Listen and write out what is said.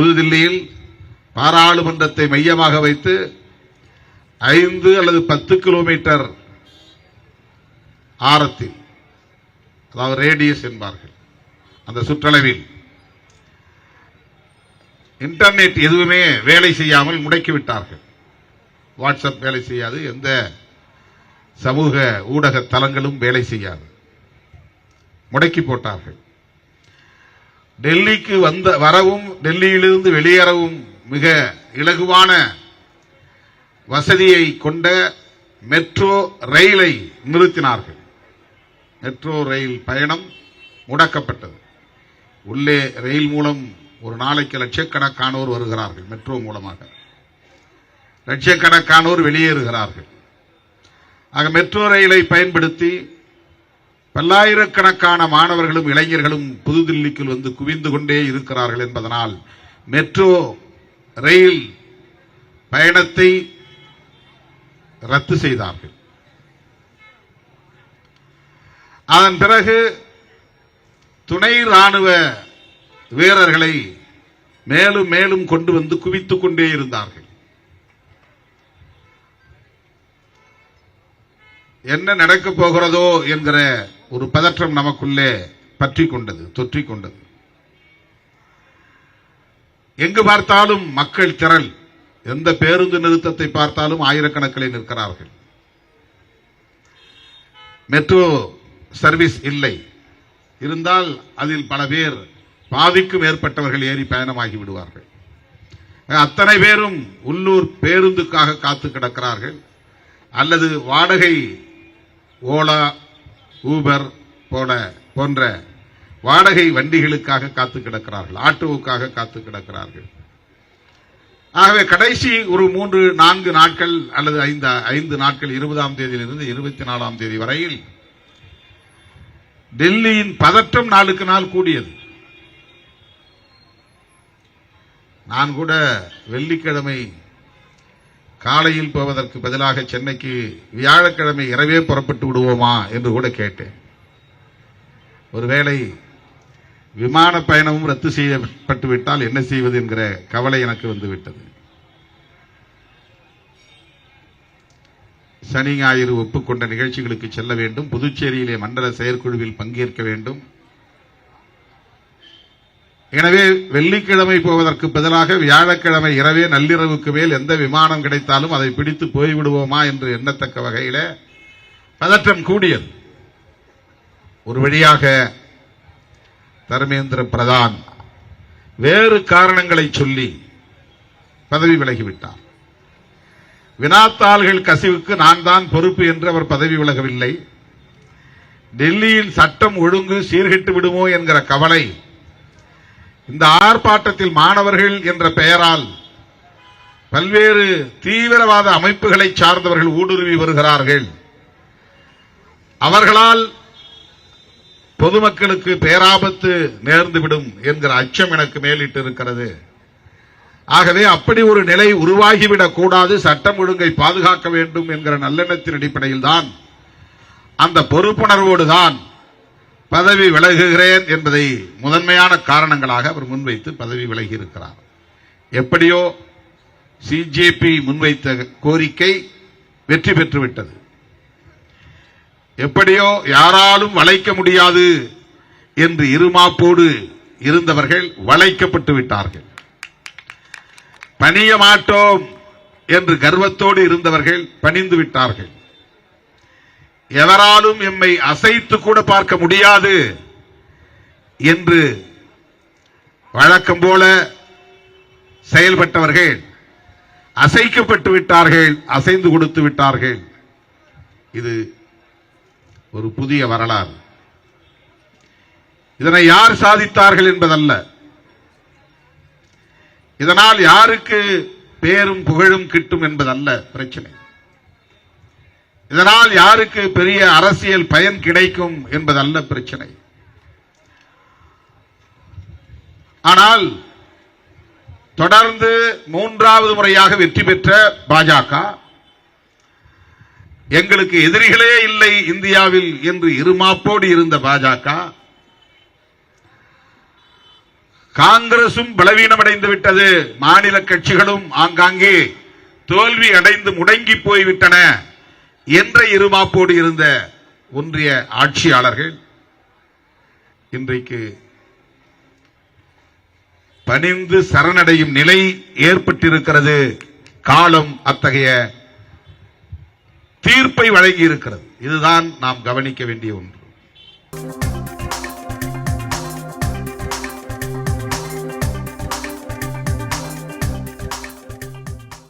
புதுதில்லியில் பாராளுமன்றத்தை மையமாக வைத்து 5 அல்லது 10 கிலோமீட்டர் ஆரத்தில், அதாவது ரேடியஸ் என்பார்கள், அந்த சுற்றளவில் இன்டர்நெட் எதுவுமே வேலை செய்யாமல் முடக்கிவிட்டார்கள். வாட்ஸ்அப் வேலை செய்யாது, எந்த சமூக ஊடக தளங்களும் வேலை செய்யாது, முடக்கி போட்டார்கள். டெல்லிக்கு வரவும் டெல்லியிலிருந்து வெளியேறவும் மிக இலகுவான வசதியை கொண்ட மெட்ரோ ரயிலை நிறுத்தினார்கள். மெட்ரோ ரயில் பயணம் முடக்கப்பட்டது. உள்ளே ரயில் மூலம் ஒரு நாளைக்கு லட்சக்கணக்கானோர் வருகிறார்கள், மெட்ரோ மூலமாக லட்சக்கணக்கானோர் வெளியேறுகிறார்கள். ஆக மெட்ரோ ரயிலை பயன்படுத்தி பல்லாயிரக்கணக்கான மாணவர்களும் இளைஞர்களும் புதுதில்லிக்கு வந்து குவிந்து கொண்டே இருக்கிறார்கள் என்பதனால் மெட்ரோ ரயில் பயணத்தை ரத்து செய்தார்கள். அதன் பிறகு துணை ராணுவ வீரர்களை மேலும் மேலும் கொண்டு வந்து குவித்துக் கொண்டே இருந்தார்கள். என்ன நடக்கப் போகிறதோ என்கிற ஒரு பதற்றம் நமக்குள்ளே பற்றிக் கொண்டது, தொற்றிக் கொண்டது. எங்கு பார்த்தாலும் மக்கள் திரள், எந்த பேருந்து நிறுத்தத்தை பார்த்தாலும் ஆயிரக்கணக்கில் நிற்கிறார்கள். மெட்ரோ சர்வீஸ் இல்லை, இருந்தால் அதில் பல பேர், பாதிக்கும் மேற்பட்டவர்கள் ஏறி பயணமாகி விடுவார்கள். அத்தனை பேரும் உள்ளூர் பேருந்துக்காக காத்து கிடக்கிறார்கள், அல்லது வாடகை ஓலா ஊபர் போன்ற வாடகை வண்டிகளுக்காக காத்து கிடக்கிறார்கள், ஆட்டோவுக்காக காத்து கிடக்கிறார்கள். ஆகவே கடைசி ஒரு 3-4 நாட்கள் அல்லது 5 நாட்கள், 20ஆம் தேதியிலிருந்து 24ஆம் தேதி வரையில் டெல்லியின் பதற்றம் நாளுக்கு நாள் கூடியது. நான் கூட வெள்ளிக்கிழமை காலையில் போவதற்கு பதிலாக சென்னைக்கு வியாழக்கிழமை இரவே புறப்பட்டு விடுவோமா என்று கூட கேட்டேன். ஒருவேளை விமான பயணமும் ரத்து செய்யப்பட்டு விட்டால் என்ன செய்வது என்கிற கவலை எனக்கு வந்துவிட்டது. சனி ஞாயிறு ஒப்புக்கொண்ட நிகழ்ச்சிகளுக்கு செல்ல வேண்டும், புதுச்சேரியிலே மண்டல செயற்குழுவில் பங்கேற்க வேண்டும். எனவே வெள்ளிக்கிழமை போவதற்கு பதிலாக வியாழக்கிழமை இரவே நள்ளிரவுக்கு மேல் எந்த விமானம் கிடைத்தாலும் அதை பிடித்து போய்விடுவோமா என்று எண்ணத்தக்க வகையில பதற்றம் கூடியது. ஒரு வழியாக தர்மேந்திர பிரதான் வேறு காரணங்களை சொல்லி பதவி விலகிவிட்டார். வினாத்தாள்கள் கசிவுக்கு நான் தான் பொறுப்பு என்று அவர் பதவி விலகவில்லை. டெல்லியில் சட்டம் ஒழுங்கு சீர்கெட்டு விடுமோ என்கிற கவலை, இந்த ஆர்ப்பாட்டத்தில் மாணவர்கள் என்ற பெயரால் பல்வேறு தீவிரவாத அமைப்புகளை சார்ந்தவர்கள் ஊடுருவி வருகிறார்கள், அவர்களால் பொதுமக்களுக்கு பேராபத்து நேர்ந்துவிடும் என்கிற அச்சம் எனக்கு மேலிட்டு இருக்கிறது. ஆகவே அப்படி ஒரு நிலை உருவாகிவிடக் கூடாது, சட்டம் ஒழுங்கை பாதுகாக்க வேண்டும் என்கிற நல்லெண்ணத்தின் அடிப்படையில் தான், அந்த பொறுப்புணர்வோடு தான் பதவி விலகுகிறேன் என்பதை முதன்மையான காரணங்களாக அவர் முன்வைத்து பதவி விலகி இருக்கிறார். எப்படியோ சிஜேபி முன்வைத்த கோரிக்கை வெற்றி பெற்றுவிட்டது. எப்படியோ யாராலும் வளைக்க முடியாது என்று இருமாப்போடு இருந்தவர்கள் வளைக்கப்பட்டு விட்டார்கள். பணிய மாட்டோம் என்று கர்வத்தோடு இருந்தவர்கள் பணிந்து விட்டார்கள். எவராலும் எம்மை அசைத்து கூட பார்க்க முடியாது என்று வழக்கம் போல செயல்பட்டவர்கள் அசைக்கப்பட்டு விட்டார்கள், அசைந்து கொடுத்து விட்டார்கள். இது ஒரு புதிய வரலாறு. இதனை யார் சாதித்தார்கள் என்பதல்ல, இதனால் யாருக்கு பேரும் புகழும் கிட்டும் என்பதல்ல பிரச்சனை. இதனால் யாருக்கு பெரிய அரசியல் பயன் கிடைக்கும் என்பதல்ல பிரச்சனை. ஆனால் தொடர்ந்து 3வது முறையாக வெற்றி பெற்ற பாஜக, எங்களுக்கு எதிரிகளே இல்லை இந்தியாவில் என்று இருமாப்போடு இருந்த பாஜக, காங்கிரசும் பலவீனமடைந்து விட்டது, மாநில கட்சிகளும் ஆங்காங்கே தோல்வி அடைந்து முடங்கி போய்விட்டன என்ற இருமாப்போடு இருந்த ஒன்றிய ஆட்சியாளர்கள் இன்றைக்கு பணிந்து சரணடையும் நிலை ஏற்பட்டிருக்கிறது. காலம் அத்தகைய தீர்ப்பை வழங்கி இருக்கிறது. இதுதான் நாம் கவனிக்க வேண்டிய ஒன்று.